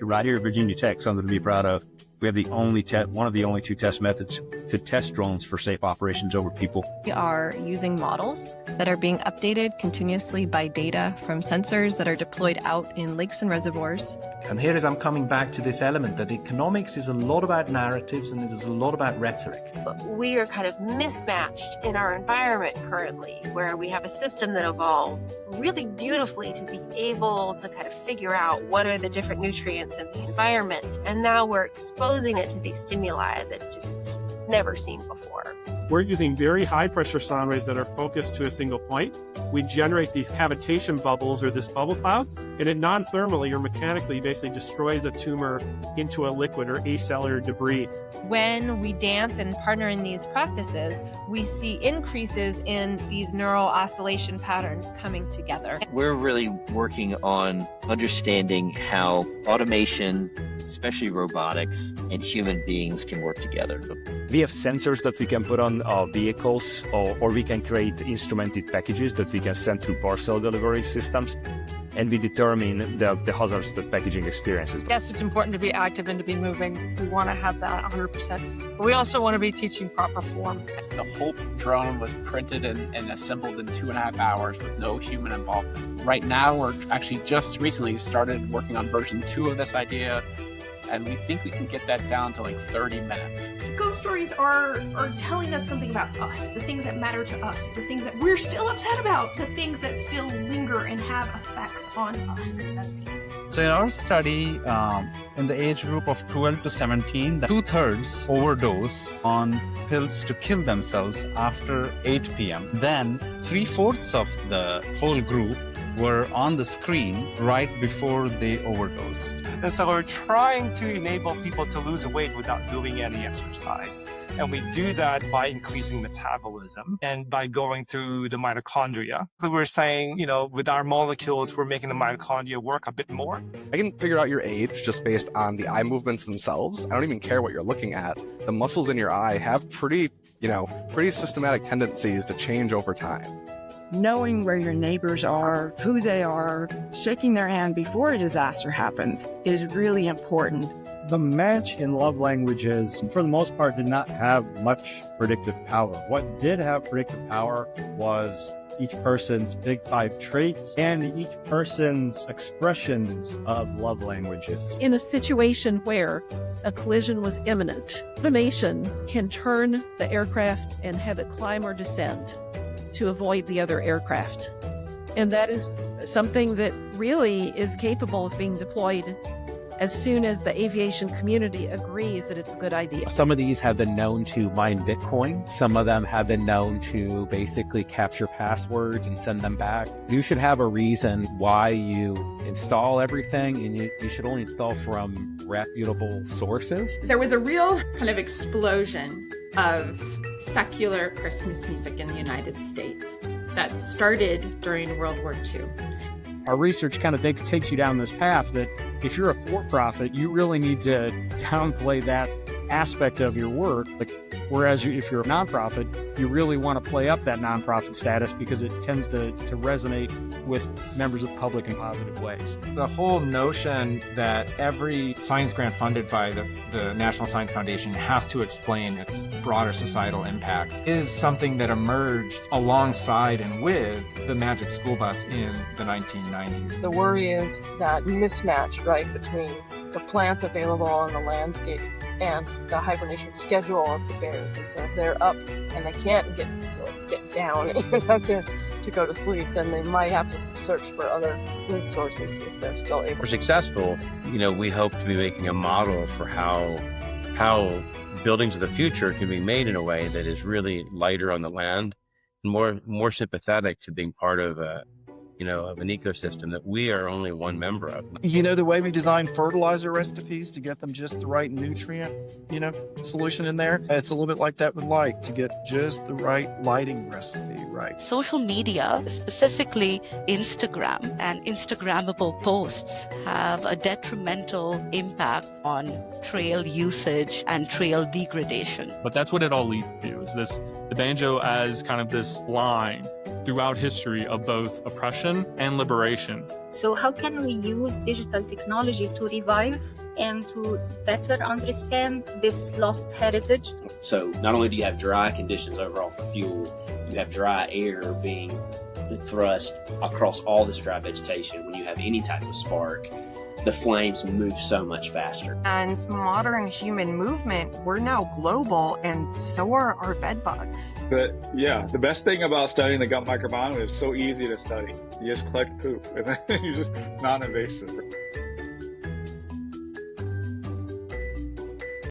right here at Virginia Tech, something to be proud of. We have one of the only two test methods to test drones for safe operations over people. We are using models that are being updated continuously by data from sensors that are deployed out in lakes and reservoirs. And here is I'm coming back to this element that economics is a lot about narratives and it is a lot about rhetoric. We are kind of mismatched in our environment currently, where we have a system that evolved really beautifully to be able to kind of figure out what are the different nutrients in the environment. And now we're exposing it to these stimuli that just it's never seen before. We're using very high pressure sound waves that are focused to a single point. We generate these cavitation bubbles or this bubble cloud, and it non-thermally or mechanically basically destroys a tumor into a liquid or acellular debris. When we dance and partner in these practices, we see increases in these neural oscillation patterns coming together. We're really working on understanding how automation, especially robotics, and human beings can work together. We have sensors that we can put on our vehicles, or we can create instrumented packages that we can send through parcel delivery systems, and we determine the hazards that packaging experiences. Yes, it's important to be active and to be moving. We want to have that 100%. But we also want to be teaching proper form. The whole drone was printed and assembled in 2.5 hours with no human involvement. Right now, we're actually just recently started working on version 2 of this idea, and we think we can get that down to like 30 minutes. Ghost stories are telling us something about us, the things that matter to us, the things that we're still upset about, the things that still linger and have effects on us as people. So in our study, in the age group of 12 to 17, 2/3 overdose on pills to kill themselves after 8 p.m. Then 3/4 of the whole group were on the screen right before they overdosed. And so we're trying to enable people to lose weight without doing any exercise. And we do that by increasing metabolism and by going through the mitochondria. So we're saying, with our molecules, we're making the mitochondria work a bit more. I can figure out your age just based on the eye movements themselves. I don't even care what you're looking at. The muscles in your eye have pretty systematic tendencies to change over time. Knowing where your neighbors are, who they are, shaking their hand before a disaster happens is really important. The match in love languages, for the most part, did not have much predictive power. What did have predictive power was each person's big 5 traits and each person's expressions of love languages. In a situation where a collision was imminent, automation can turn the aircraft and have it climb or descend to avoid the other aircraft. And that is something that really is capable of being deployed as soon as the aviation community agrees that it's a good idea. Some of these have been known to mine Bitcoin. Some of them have been known to basically capture passwords and send them back. You should have a reason why you install everything, and you should only install from reputable sources. There was a real kind of explosion of secular Christmas music in the United States that started during World War II. Our research kind of takes you down this path that if you're a for-profit, you really need to downplay that aspect of your work. Whereas if you're a nonprofit, you really want to play up that nonprofit status because it tends to resonate with members of the public in positive ways. The whole notion that every science grant funded by the National Science Foundation has to explain its broader societal impacts is something that emerged alongside and with the Magic School Bus in the 1990s. The worry is that mismatch, right, between the plants available on the landscape and the hibernation schedule of the bears. And so if they're up and they can't get down to go to sleep, then they might have to search for other food sources if they're still able. If we're successful, we hope to be making a model for how buildings of the future can be made in a way that is really lighter on the land and more sympathetic to being part of of an ecosystem that we are only one member of. The way we design fertilizer recipes to get them just the right nutrient, solution in there, it's a little bit like that with light, to get just the right lighting recipe right. Social media, specifically Instagram and Instagrammable posts, have a detrimental impact on trail usage and trail degradation. But that's what it all leads to, is the banjo as kind of this line throughout history of both oppression and liberation. So how can we use digital technology to revive and to better understand this lost heritage? So not only do you have dry conditions overall for fuel, you have dry air being thrust across all this dry vegetation. When you have any type of spark, the flames move so much faster. And modern human movement, we're now global, and so are our bed bugs. But yeah, the best thing about studying the gut microbiome is so easy to study. You just collect poop, and then you just non-invasive.